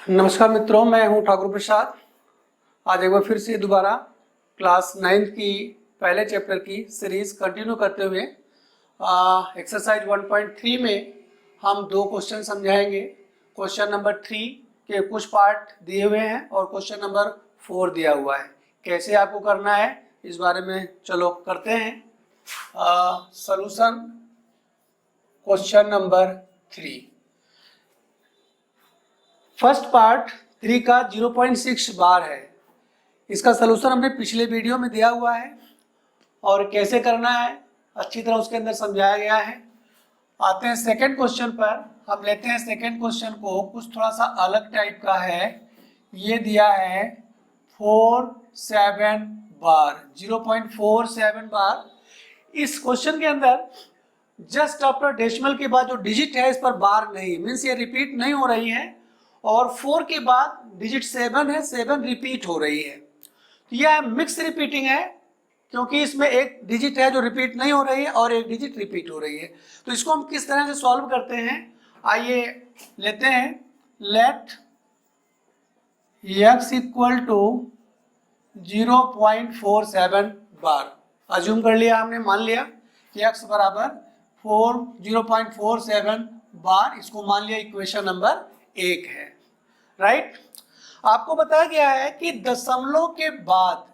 नमस्कार मित्रों, मैं हूं ठाकुर प्रसाद। आज एक बार फिर से दोबारा क्लास 9th की पहले चैप्टर की सीरीज कंटिन्यू करते हुए एक्सरसाइज 1.3 में हम दो क्वेश्चन समझाएंगे। क्वेश्चन नंबर 3 के कुछ पार्ट दिए हुए हैं और क्वेश्चन नंबर 4 दिया हुआ है। कैसे आपको करना है इस बारे में चलो करते हैं। Solution question number 3। First part 3 का 0.6 बार है। इसका सलूशन हमने पिछले वीडियो में दिया हुआ है और कैसे करना है अच्छी तरह उसके अंदर समझाया गया है। आते हैं सेकंड क्वेश्चन पर। हम लेते हैं सेकंड क्वेश्चन को, कुछ थोड़ा सा अलग टाइप का है। ये दिया है 47 बार, 0.47 बार। इस क्वेश्चन के अंदर जस्ट आफ्टर डेसिमल के बाद जो डिजिट है इस पर बार नहीं, मीन्स ये रिपीट नहीं हो रही है। और 4 के बाद डिजिट 7 है, 7 रिपीट हो रही है। तो यह मिक्स रिपीटिंग है क्योंकि इसमें एक डिजिट है जो रिपीट नहीं हो रही है और एक डिजिट रिपीट हो रही है। तो इसको हम किस तरह से सॉल्व करते हैं, आइए लेते हैं। Let x equal to 0.47 bar. Assume कर लिया हमने, मान लिया कि x बराबर 0.47 बार। इसको मान लिया इक्वेशन नंबर 1 है, राइट। आपको बताया गया है कि दशमलव के बाद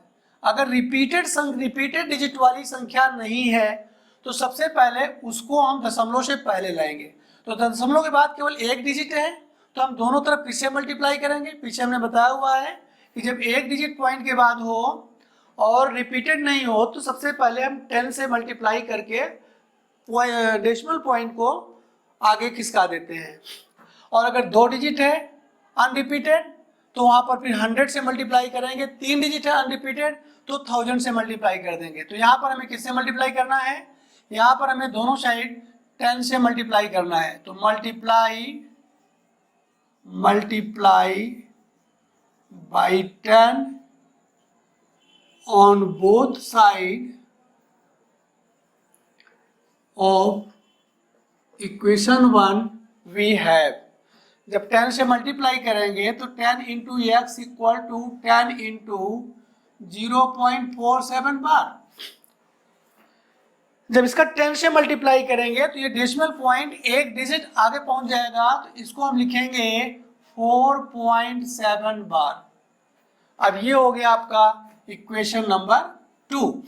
अगर रिपीटेड डिजिट वाली संख्या नहीं है तो सबसे पहले उसको हम दशमलव से पहले लाएंगे। तो दशमलव के बाद केवल एक डिजिट है तो हम दोनों तरफ पीछे मल्टीप्लाई करेंगे। पीछे हमने बताया हुआ है कि जब एक डिजिट पॉइंट के बाद हो और रिपीटेड नहीं हो तो सबसे पहले हम 10 से मल्टीप्लाई करके डेसिमल पॉइंट को आगे खिसका देते हैं। और अगर दो डिजिट है अनरिपीटेड तो वहां पर फिर 100 से मल्टीप्लाई करेंगे। 3 डिजिट है अनरिपीटेड तो 1000 से मल्टीप्लाई कर देंगे। तो यहाँ पर हमें किससे मल्टीप्लाई करना है, यहाँ पर हमें दोनों साइड 10 से मल्टीप्लाई करना है। तो multiply by 10 on both side of equation 1 we have. जब 10 से मल्टीप्लाई करेंगे तो 10 into x equal to 10 into 0.47 bar. जब इसका 10 से मल्टीप्लाई करेंगे तो ये डेसिमल पॉइंट एक डिजिट आगे पहुंच जाएगा, तो इसको हम लिखेंगे 4.7 बार। अब ये हो गया आपका इक्वेशन नंबर 2।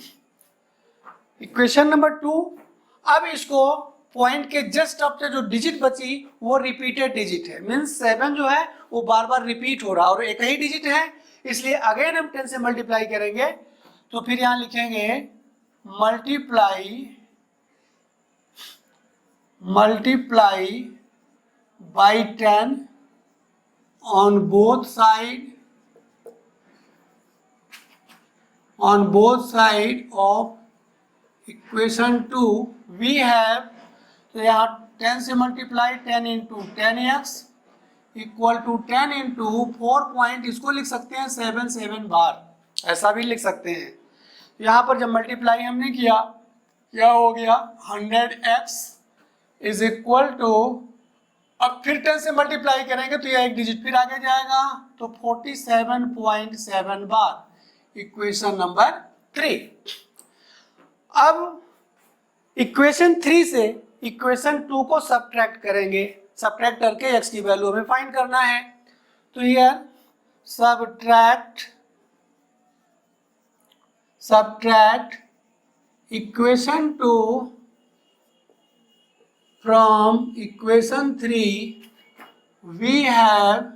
Equation number 2। अब इसको पॉइंट के जस्ट आफ्टर जो डिजिट बची वो रिपीटेड डिजिट है, मीन्स 7 जो है वो बार बार रिपीट हो रहा है और एक ही डिजिट है, इसलिए अगेन हम 10 से मल्टीप्लाई करेंगे। तो फिर यहां लिखेंगे multiply by 10 on both side of equation 2 we have. तो यहाँ 10 से multiply 10 into 10x equal to 10 into 4 point, इसको लिख सकते हैं 7 बार, ऐसा भी लिख सकते हैं। यहाँ पर जब मल्टीप्लाई हमने किया क्या हो गया 100x इज इक्वल टू, अब फिर 10 से मल्टीप्लाई करेंगे तो यह एक डिजिट फिर आगे जाएगा तो 47.7 बार। Equation number 3। अब इक्वेशन 3 से इक्वेशन 2 को सब्ट्रैक्ट करेंगे। सब्ट्रैक्ट करके x की वैल्यू हमें फाइंड करना है। तो here subtract equation 2 from equation 3 we have.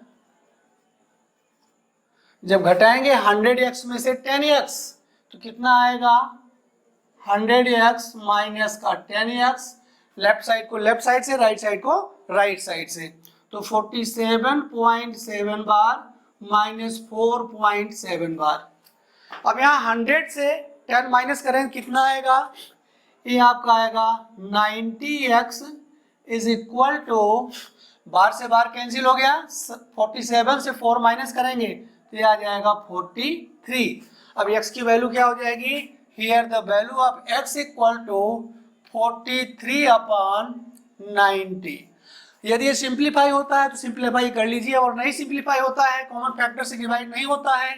जब घटाएंगे 100x में से 10x तो कितना आएगा 100x माइनस का 10x, लेफ्ट साइड को लेफ्ट साइड से, राइट साइड को राइट साइड से। तो 47.7 बार माइनस 4.7 बार। अब यहाँ 100 से 10 माइनस करें कितना आएगा, ये आपका आएगा 90x इज इक्वल टू, बार से बार कैंसिल हो गया, 47 से 4 माइनस करेंगे तो ये आ जाएगा 43। अब x की वैल्यू क्या हो जाएगी, here the value of x equal to 43/90। यदि ये सिंप्लीफाई होता है तो सिंप्लीफाई कर लीजिए, और नहीं सिंप्लीफाई होता है, कॉमन फैक्टर से डिवाइड नहीं होता है,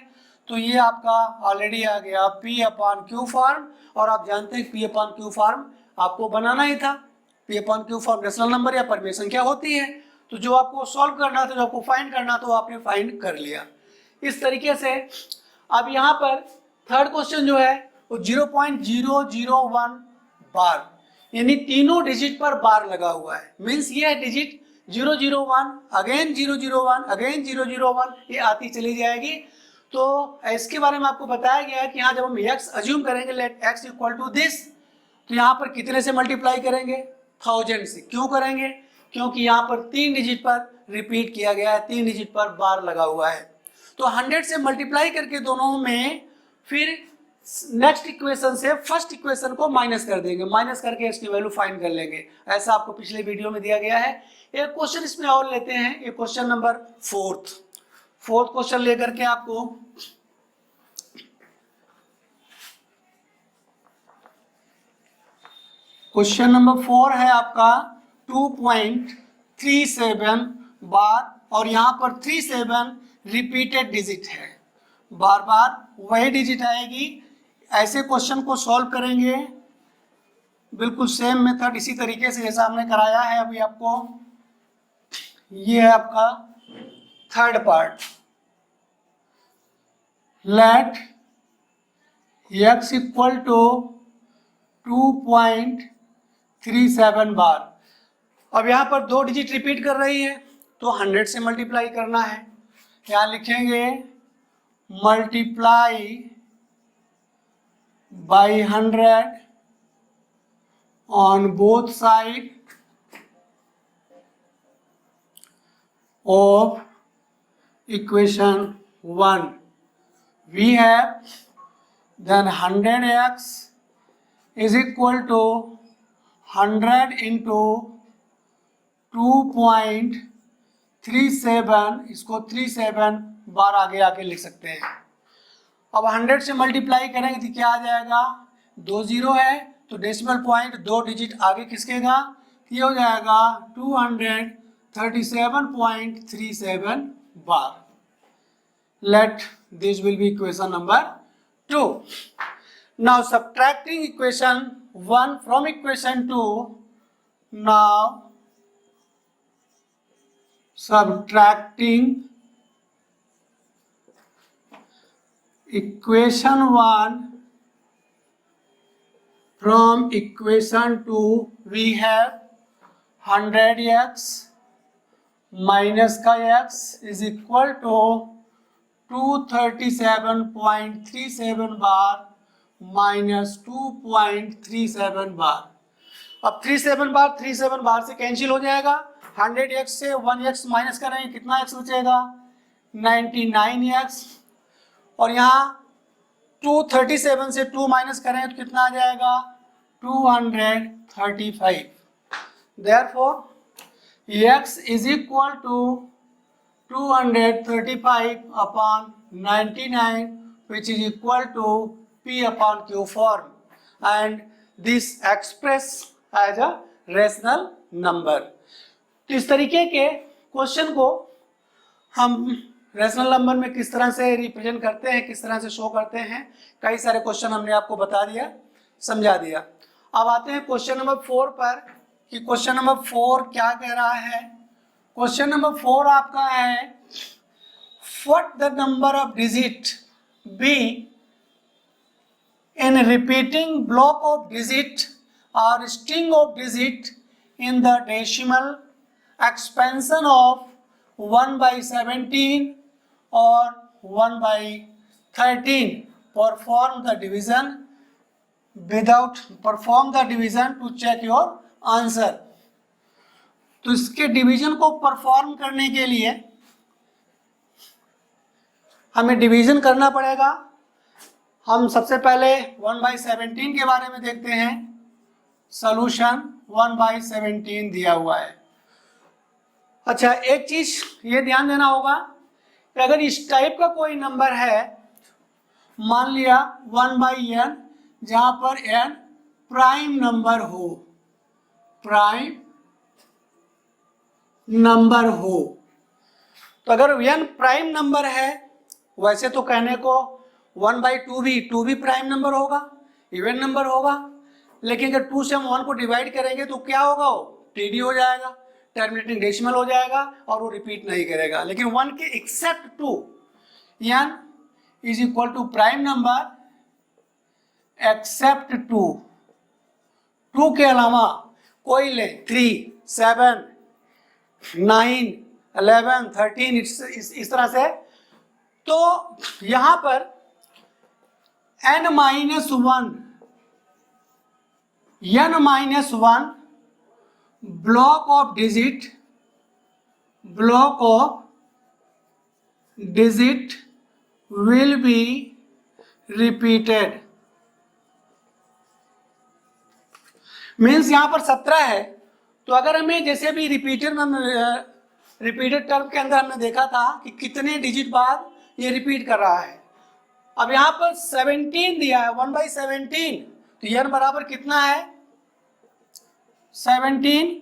तो ये आपका ऑलरेडी आ गया P अपॉन क्यू फॉर्म। और आप जानते हैं P अपॉन क्यू फॉर्म आपको बनाना ही था। P upon Q form rational number या परिमेय संख्या होती है, तो जो आपको सॉल्व करना था, जो आपको फाइंड करना था, वो आपने फाइंड कर लिया। इस तरीके से अब यहाँ पर थर्ड क्वेश्चन जो है वो 0.001 बार, यानी तीनों डिजिट पर बार लगा हुआ है। मीन्स ये है डिजिट 001 अगेन 001 अगेन 001, ये आती चली जाएगी। तो इसके बारे में आपको बताया गया है कि यहाँ जब हम x अज्यूम करेंगे, let x equal to this, तो यहाँ पर कितने से मल्टीप्लाई करेंगे? 1000 से। क्यों करेंगे? क्योंकि यहाँ पर 3 डिजिट पर रिपीट किया गया है, 3 डिजिट पर बार लगा हुआ है। तो 100 से मल्टीप्लाई करके दोनों में, फिर नेक्स्ट इक्वेशन से फर्स्ट इक्वेशन को माइनस कर देंगे, माइनस करके इसकी वैल्यू फाइंड कर लेंगे। ऐसा आपको पिछले वीडियो में दिया गया है। एक क्वेश्चन इसमें और लेते हैं, ये क्वेश्चन नंबर फोर्थ क्वेश्चन लेकर के आपको क्वेश्चन नंबर 4 है आपका 2.37 बार, और यहाँ पर 37 रिपीटेड डिजिट है, बार बार वही डिजिट आएगी। ऐसे क्वेश्चन को सॉल्व करेंगे बिल्कुल सेम मेथड, इसी तरीके से जैसा हमने कराया है अभी आपको। ये है आपका third part, let x equal to 2.37 bar. अब यहाँ पर 2 डिजिट रिपीट कर रही है, तो 100 से मल्टीप्लाई करना है। यहाँ लिखेंगे multiply by 100 on both side of equation 1। we have then 100x is equal to 100 into 2.37, इसको 37 बार आगे आके लिख सकते हैं। अब 100 से मल्टीप्लाई करेंगे तो क्या आ जाएगा? 2 जीरो है तो डेसिमल पॉइंट 2 डिजिट आगे खिसकेगा, ये हो जाएगा 237.37 बार। Let this will be equation number 2. Now subtracting equation 1 from equation 2. Now subtracting equation 1 from equation 2, we have 100x minus का x is equal to 237.37 bar minus 2.37 bar. अब 37 बार से cancel हो जाएगा। 100x से 1x माइनस करेंगे, कितना x बचेगा? 99x। और यहाँ 237 से 2 माइनस करें तो कितना आ जाएगा? 235। Therefore x is equal to 235 upon 99, which is equal to P upon Q form, and this expressed as a rational number. तो इस तरीके के क्वेश्चन को हम रेशनल नंबर में किस तरह से रिप्रेजेंट करते हैं, किस तरह से शो करते हैं, कई सारे क्वेश्चन हमने आपको बता दिया, समझा दिया। अब आते हैं क्वेश्चन नंबर 4 पर कि क्वेश्चन नंबर 4 क्या कह रहा है। क्वेश्चन नंबर 4 आपका है, what the number of digit be in repeating block of digit or string of digit in the decimal expansion of 1/17 or 1/13. Perform the division to check your answer. तो इसके division को perform करने के लिए हमें division करना पड़ेगा। हम सबसे पहले 1/17 के बारे में देखते हैं। सॉल्यूशन 1/17 दिया हुआ है। अच्छा, एक चीज ये ध्यान देना होगा कि अगर इस टाइप का कोई नंबर है, मान लिया 1/n, जहां पर n प्राइम नंबर हो, प्राइम नंबर हो। तो अगर n प्राइम नंबर है, वैसे तो कहने को 1/2 भी 2 भी प्राइम नंबर होगा, इवन नंबर होगा, लेकिन अगर 2 से हम 1 को डिवाइड करेंगे तो क्या होगा, वो TD हो जाएगा, टर्मिनेटिंग डेसिमल हो जाएगा और वो रिपीट नहीं करेगा। लेकिन 1 के except 2, n is equal to prime number except 2, 2 के अलावा कोई ले 3, 7, 9, 11, 13 इस तरह से। तो यहां पर n-1 block of digit will be repeated। Means यहां पर 17 है, तो अगर हमें जैसे भी रिपीटेड टर्म के अंदर हमने देखा था कि कितने डिजिट बाद ये रिपीट कर रहा है। अब यहाँ पर 17 दिया है, 1/17, तो n बराबर कितना है 17,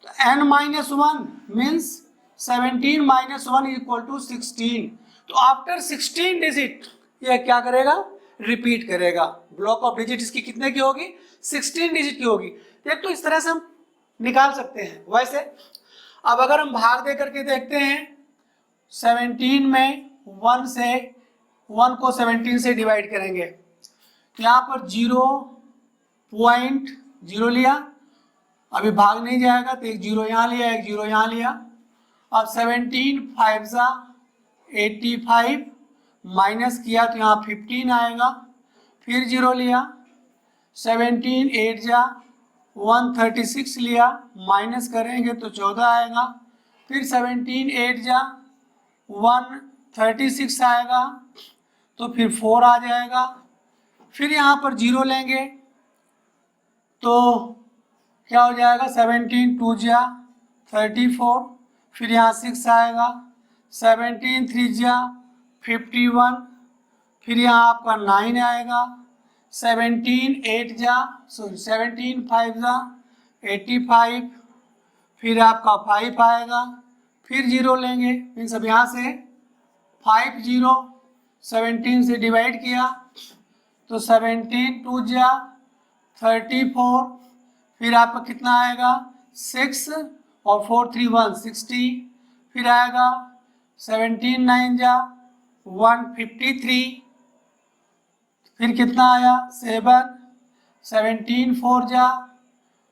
तो n-1 मीन्स 17 - 1 इक्वल टू 16। तो आफ्टर 16 डिजिट यह क्या करेगा, रिपीट करेगा। ब्लॉक ऑफ डिजिट इसकी कितने की होगी, 16 डिजिट की होगी। एक तो इस तरह से हम निकाल सकते हैं। वैसे अब अगर हम भाग दे करके देखते हैं, 17 में 1 को 17 से डिवाइड करेंगे, तो यहाँ पर 0.0 लिया, अभी भाग नहीं जाएगा तो एक 0 यहाँ लिया, एक 0 यहाँ लिया। अब 17 5 सा 85 माइनस किया तो यहाँ 15 आएगा, फिर 0 लिया, 17 8 जा 136 लिया, माइनस करेंगे तो 14 आएगा, फिर 17 8 जा 136 आएगा, तो फिर 4 आ जाएगा। फिर यहाँ पर 0 लेंगे तो क्या हो जाएगा, 17 2 जा 34, फिर यहाँ 6 आएगा, 17 3 जा 51, फिर यहाँ आपका 9 आएगा, 17 5 जा 85, फिर आपका 5 आएगा, फिर 0 लेंगे, मीन्स अब यहाँ से 5 0 17 से डिवाइड किया तो 17 2 जा 34, फिर आपका कितना आएगा 6 और 4 3 1 60, फिर आएगा 17 9 जा 153, फिर कितना आया 7, 17 4 जा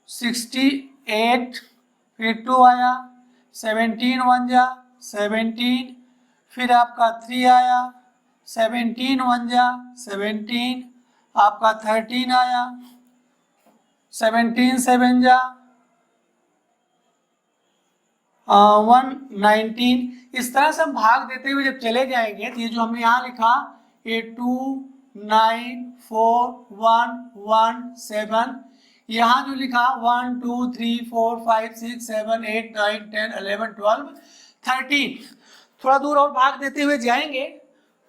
68, फिर 2 आया, 17 1 जा 17, फिर आपका 3 आया, 17 1 जा 17, आपका 13 आया, 17 7 जा 119। इस तरह से हम भाग देते हुए जब चले जाएंगे तो ये जो हमने यहाँ लिखा 2 9 4 1 1 7, यहाँ जो लिखा 1 2 3 4 5 6 7 8 9 10 11 12 13, थोड़ा दूर और भाग देते हुए जाएंगे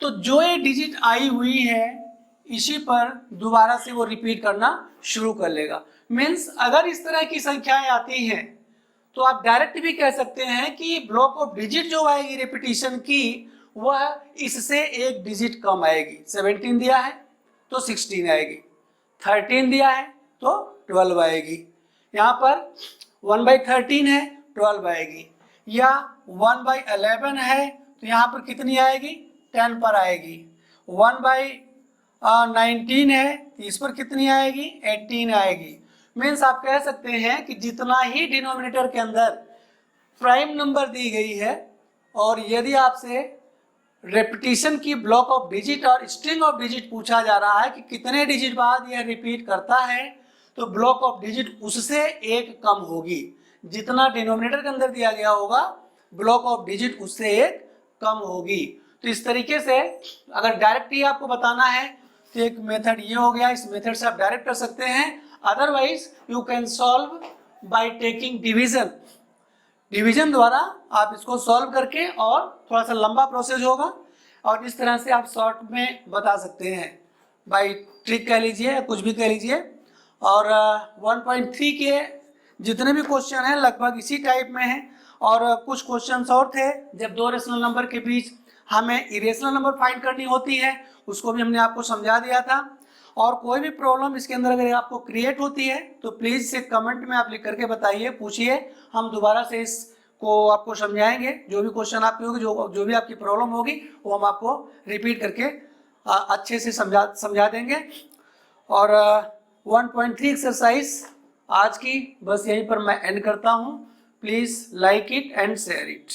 तो जो ये डिजिट आई हुई है इसी पर दोबारा से वो रिपीट करना शुरू कर लेगा। मीन्स अगर इस तरह की संख्याएं आती हैं तो आप डायरेक्ट भी कह सकते हैं कि ब्लॉक ऑफ डिजिट जो आएगी रिपीटिशन की वह इससे एक डिजिट कम आएगी। 17 दिया है तो 16 आएगी, 13 दिया है तो 12 आएगी, यहाँ पर 1/13 है 12 आएगी, या 1/11 है तो यहाँ पर कितनी आएगी 10 पर आएगी, 1/19 है तो इस पर कितनी आएगी 18 आएगी। मीन्स आप कह सकते हैं कि जितना ही डिनोमिनेटर के अंदर प्राइम नंबर दी गई है और यदि आपसे रेपिटेशन की ब्लॉक ऑफ डिजिट और स्ट्रिंग ऑफ डिजिट पूछा जा रहा है कि कितने डिजिट बाद यह रिपीट करता है, तो ब्लॉक ऑफ डिजिट उससे एक कम होगी। जितना डिनोमिनेटर के अंदर दिया गया होगा ब्लॉक ऑफ डिजिट उससे एक कम होगी। तो इस तरीके से अगर डायरेक्ट ही आपको बताना है तो एक मेथड ये हो गया, इस मेथड से आप डायरेक्ट कर सकते हैं। Otherwise you can solve by taking division द्वारा आप इसको सॉल्व करके, और थोड़ा सा लंबा प्रोसेस होगा और इस तरह से आप शॉर्ट में बता सकते हैं, बाय ट्रिक कह लीजिए कुछ भी कह लीजिए। और 1.3 के जितने भी क्वेश्चन हैं लगभग इसी टाइप में हैं और कुछ क्वेश्चंस और थे, जब दो रेशनल नंबर के बीच हमें इरेशनल नंबर फाइंड करनी होती है, उसको भी हमने आपको समझा दिया था। और कोई भी प्रॉब्लम इसके अंदर अगर आपको क्रिएट होती है तो प्लीज इसे कमेंट में आप लिख करके बताइए, पूछिए, हम दोबारा से इसको आपको समझाएंगे। जो भी क्वेश्चन आपकी होगी, जो भी आपकी प्रॉब्लम होगी, वो हम आपको रिपीट करके अच्छे से समझा देंगे। और 1.3 एक्सरसाइज आज की बस यहीं पर मैं एंड करता हूँ। Please like it and share it.